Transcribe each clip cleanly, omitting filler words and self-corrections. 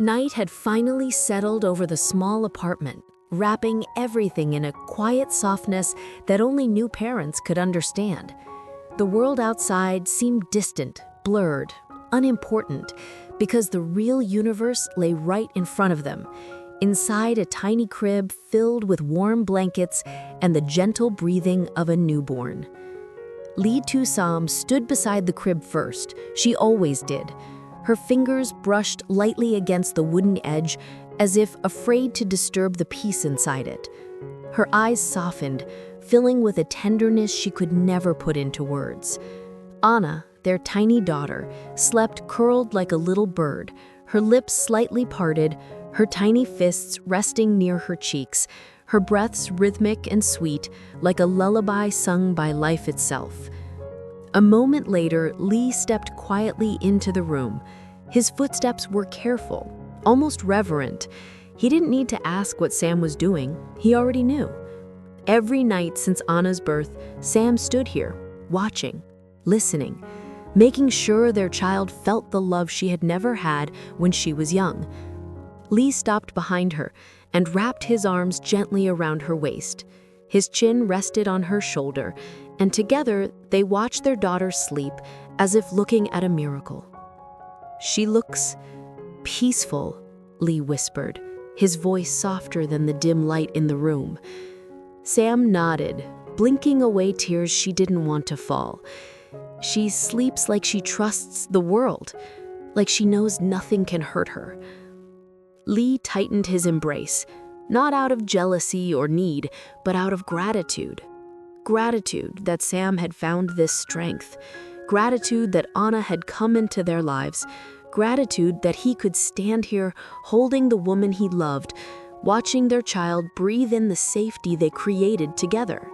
Night had finally settled over the small apartment, wrapping everything in a quiet softness that only new parents could understand. The world outside seemed distant, blurred, unimportant, because the real universe lay right in front of them, inside a tiny crib filled with warm blankets and the gentle breathing of a newborn. Lytudiep stood beside the crib first. She always did. Her fingers brushed lightly against the wooden edge, as if afraid to disturb the peace inside it. Her eyes softened, filling with a tenderness she could never put into words. Anna, their tiny daughter, slept curled like a little bird, her lips slightly parted, her tiny fists resting near her cheeks, her breaths rhythmic and sweet, like a lullaby sung by life itself. A moment later, Lee stepped quietly into the room. His footsteps were careful, almost reverent. He didn't need to ask what Sam was doing. He already knew. Every night since Anna's birth, Sam stood here, watching, listening, making sure their child felt the love she had never had when she was young. Lee stopped behind her and wrapped his arms gently around her waist. His chin rested on her shoulder, and together they watched their daughter sleep as if looking at a miracle. "She looks peaceful," Lee whispered, his voice softer than the dim light in the room. Sam nodded, blinking away tears she didn't want to fall. "She sleeps like she trusts the world, like she knows nothing can hurt her." Lee tightened his embrace, not out of jealousy or need, but out of gratitude. Gratitude that Sam had found this strength. Gratitude that Anna had come into their lives. Gratitude that he could stand here holding the woman he loved, watching their child breathe in the safety they created together.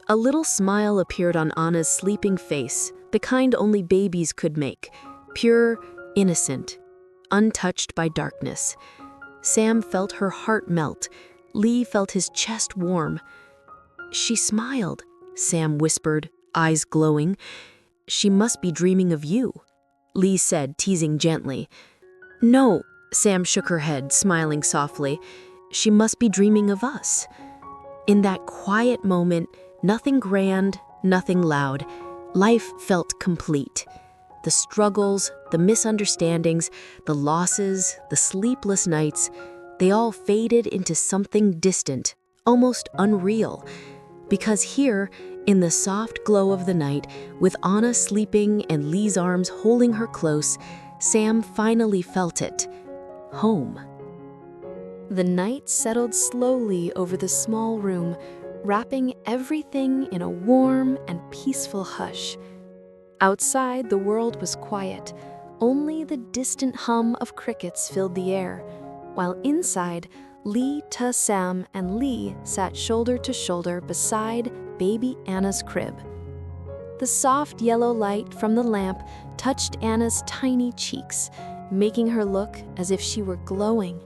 A little smile appeared on Anna's sleeping face, the kind only babies could make, pure, innocent, untouched by darkness. Sam felt her heart melt. Lee felt his chest warm. "She smiled," Sam whispered, eyes glowing. "She must be dreaming of you," Lee said, teasing gently. "No," Sam shook her head, smiling softly. "She must be dreaming of us." In that quiet moment, nothing grand, nothing loud, life felt complete. The struggles, the misunderstandings, the losses, the sleepless nights, they all faded into something distant, almost unreal. Because here, in the soft glow of the night, with Anna sleeping and Lee's arms holding her close, Sam finally felt it. Home. The night settled slowly over the small room, wrapping everything in a warm and peaceful hush. Outside, the world was quiet. Only the distant hum of crickets filled the air, while inside, Lytudiep and Lee sat shoulder to shoulder beside baby Anna's crib. The soft yellow light from the lamp touched Anna's tiny cheeks, making her look as if she were glowing.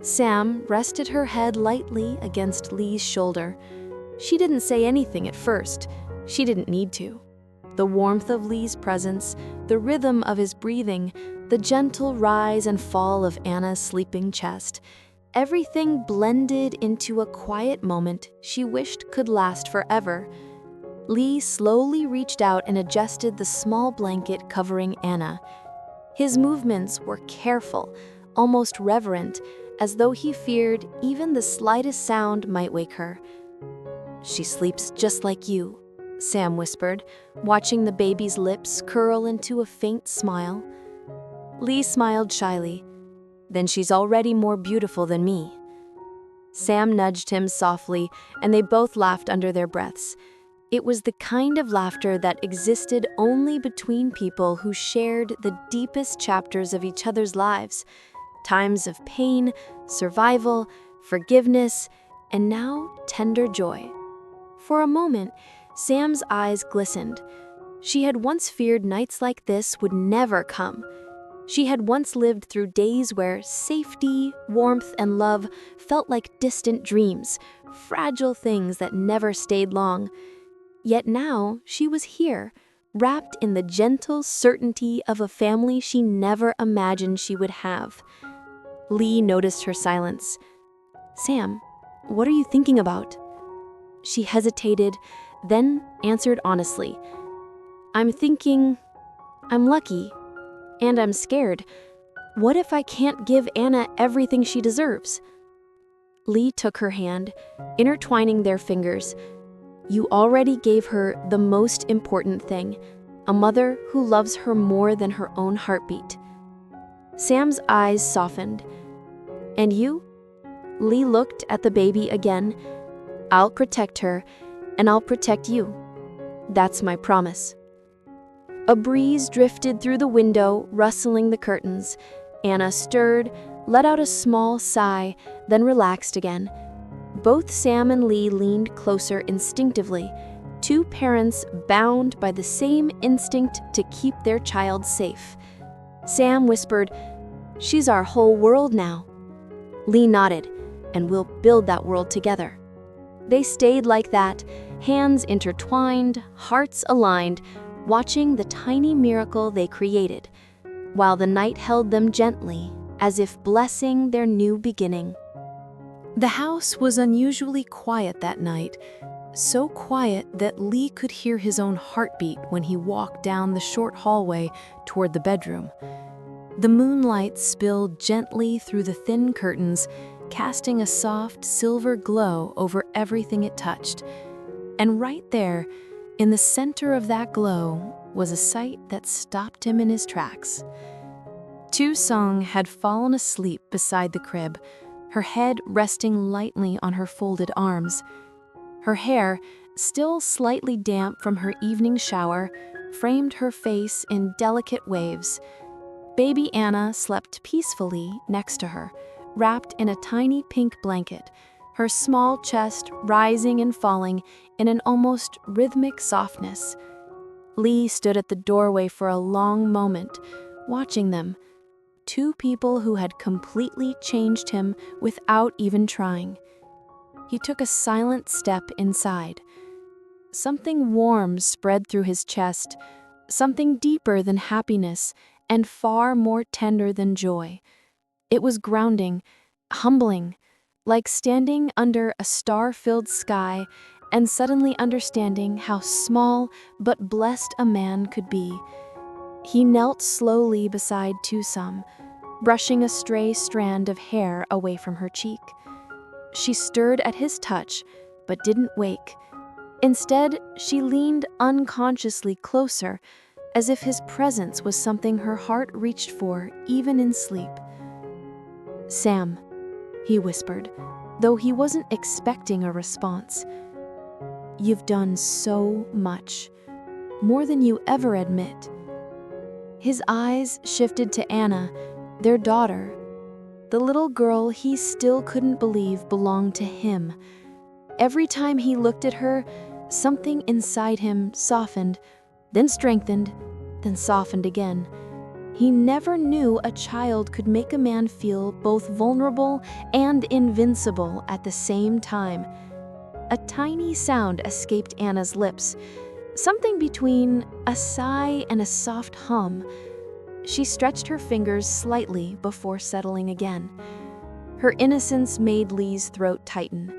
Sam rested her head lightly against Lee's shoulder. She didn't say anything at first. She didn't need to. The warmth of Lee's presence, the rhythm of his breathing, the gentle rise and fall of Anna's sleeping chest, everything blended into a quiet moment she wished could last forever. Lee slowly reached out and adjusted the small blanket covering Anna. His movements were careful, almost reverent, as though he feared even the slightest sound might wake her. "She sleeps just like you," Sam whispered, watching the baby's lips curl into a faint smile. Lee smiled shyly. "Then she's already more beautiful than me." Sam nudged him softly, and they both laughed under their breaths. It was the kind of laughter that existed only between people who shared the deepest chapters of each other's lives, times of pain, survival, forgiveness, and now tender joy. For a moment, Sam's eyes glistened. She had once feared nights like this would never come. She had once lived through days where safety, warmth, and love felt like distant dreams, fragile things that never stayed long. Yet now she was here, wrapped in the gentle certainty of a family she never imagined she would have. Lee noticed her silence. "Sam, what are you thinking about?" She hesitated, then answered honestly. "I'm thinking I'm lucky, and I'm scared. What if I can't give Anna everything she deserves?" Lee took her hand, intertwining their fingers. "You already gave her the most important thing, a mother who loves her more than her own heartbeat." Sam's eyes softened. "And you?" Lee looked at the baby again. "I'll protect her, and I'll protect you. That's my promise." A breeze drifted through the window, rustling the curtains. Anna stirred, let out a small sigh, then relaxed again. Both Sam and Lee leaned closer instinctively, two parents bound by the same instinct to keep their child safe. Sam whispered, "She's our whole world now." Lee nodded, "And we'll build that world together." They stayed like that, hands intertwined, hearts aligned, watching the tiny miracle they created, while the night held them gently, as if blessing their new beginning. The house was unusually quiet that night, so quiet that Lee could hear his own heartbeat when he walked down the short hallway toward the bedroom. The moonlight spilled gently through the thin curtains, casting a soft silver glow over everything it touched. And right there, in the center of that glow, was a sight that stopped him in his tracks. Tu-sung had fallen asleep beside the crib, her head resting lightly on her folded arms. Her hair, still slightly damp from her evening shower, framed her face in delicate waves. Baby Anna slept peacefully next to her, wrapped in a tiny pink blanket, her small chest rising and falling in an almost rhythmic softness. Lee stood at the doorway for a long moment, watching them, two people who had completely changed him without even trying. He took a silent step inside. Something warm spread through his chest, something deeper than happiness and far more tender than joy. It was grounding, humbling, like standing under a star-filled sky and suddenly understanding how small but blessed a man could be. He knelt slowly beside Tu-sum, brushing a stray strand of hair away from her cheek. She stirred at his touch, but didn't wake. Instead, she leaned unconsciously closer, as if his presence was something her heart reached for even in sleep. "Sam," he whispered, though he wasn't expecting a response. "You've done so much, more than you ever admit." His eyes shifted to Anna, their daughter, the little girl he still couldn't believe belonged to him. Every time he looked at her, something inside him softened, then strengthened, then softened again. He never knew a child could make a man feel both vulnerable and invincible at the same time. A tiny sound escaped Anna's lips, something between a sigh and a soft hum. She stretched her fingers slightly before settling again. Her innocence made Lee's throat tighten.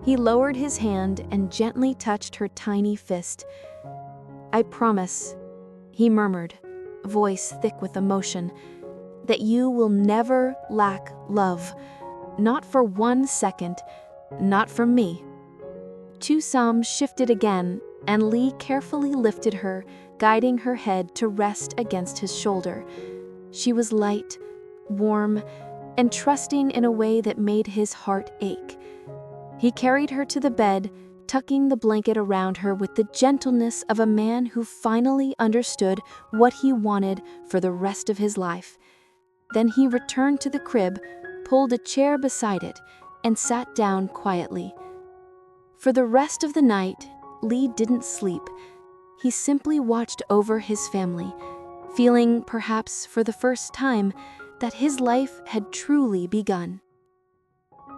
He lowered his hand and gently touched her tiny fist. "I promise," he murmured, voice thick with emotion, "that you will never lack love. Not for 1 second, not from me." Tu-sum shifted again, and Lee carefully lifted her, guiding her head to rest against his shoulder. She was light, warm, and trusting in a way that made his heart ache. He carried her to the bed, tucking the blanket around her with the gentleness of a man who finally understood what he wanted for the rest of his life. Then he returned to the crib, pulled a chair beside it, and sat down quietly. For the rest of the night, Lee didn't sleep. He simply watched over his family, feeling, perhaps for the first time, that his life had truly begun.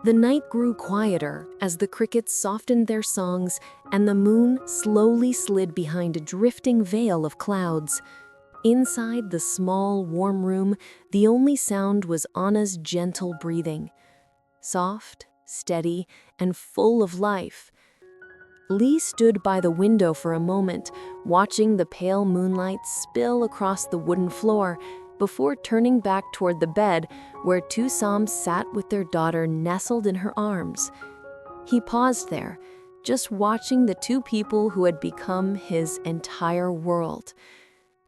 The night grew quieter as the crickets softened their songs and the moon slowly slid behind a drifting veil of clouds. Inside the small, warm room, the only sound was Anna's gentle breathing. Soft, steady, and full of life. Lee stood by the window for a moment, watching the pale moonlight spill across the wooden floor, before turning back toward the bed where two Psalms sat with their daughter nestled in her arms. He paused there, just watching the two people who had become his entire world.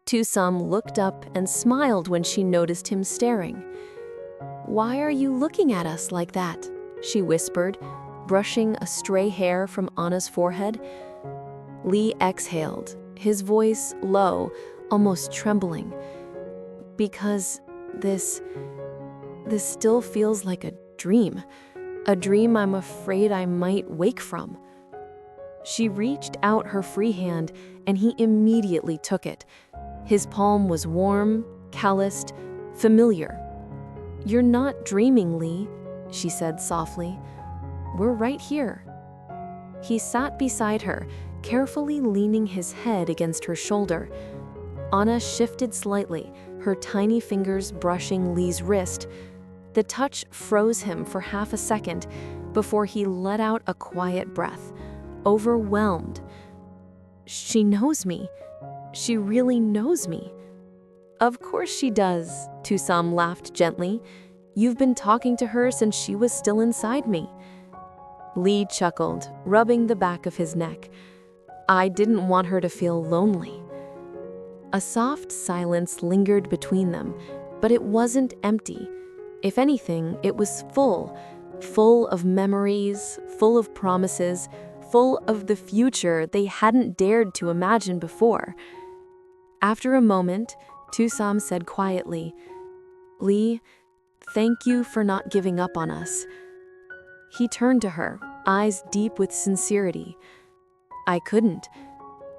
Tusam looked up and smiled when she noticed him staring. "Why are you looking at us like that?" she whispered, brushing a stray hair from Anna's forehead. Lee exhaled, his voice low, almost trembling. "Because this still feels like a dream I'm afraid I might wake from." She reached out her free hand, and he immediately took it. His palm was warm, calloused, familiar. "You're not dreaming, Lee," she said softly. "We're right here." He sat beside her, carefully leaning his head against her shoulder. Anna shifted slightly, her tiny fingers brushing Lee's wrist. The touch froze him for half a second before he let out a quiet breath, overwhelmed. "She knows me. She really knows me." "Of course she does," Tusam laughed gently. "You've been talking to her since she was still inside me." Lee chuckled, rubbing the back of his neck. "I didn't want her to feel lonely." A soft silence lingered between them, but it wasn't empty. If anything, it was full of memories, full of promises, full of the future they hadn't dared to imagine before. After a moment, Tusam said quietly, "Lee, thank you for not giving up on us." He turned to her, eyes deep with sincerity. "I couldn't.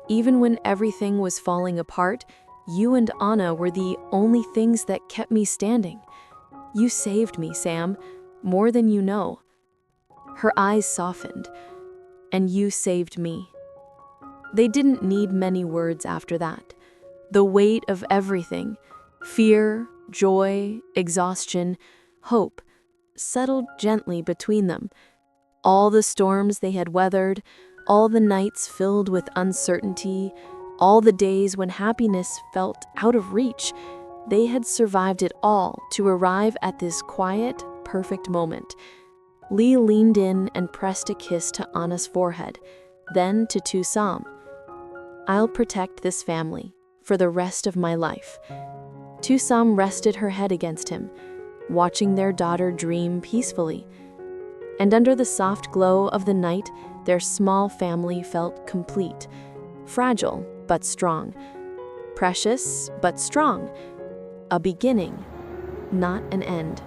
Even when everything was falling apart, you and Anna were the only things that kept me standing. You saved me, Sam, more than you know." Her eyes softened. "And you saved me." They didn't need many words after that. The weight of everything, fear, joy, exhaustion, hope, settled gently between them. All the storms they had weathered, all the nights filled with uncertainty, all the days when happiness felt out of reach, they had survived it all to arrive at this quiet, perfect moment. Lee leaned in and pressed a kiss to Anna's forehead, then to Tusam. "I'll protect this family for the rest of my life." Tusam rested her head against him, watching their daughter dream peacefully. And under the soft glow of the night, their small family felt complete, fragile but strong, precious but strong, a beginning, not an end.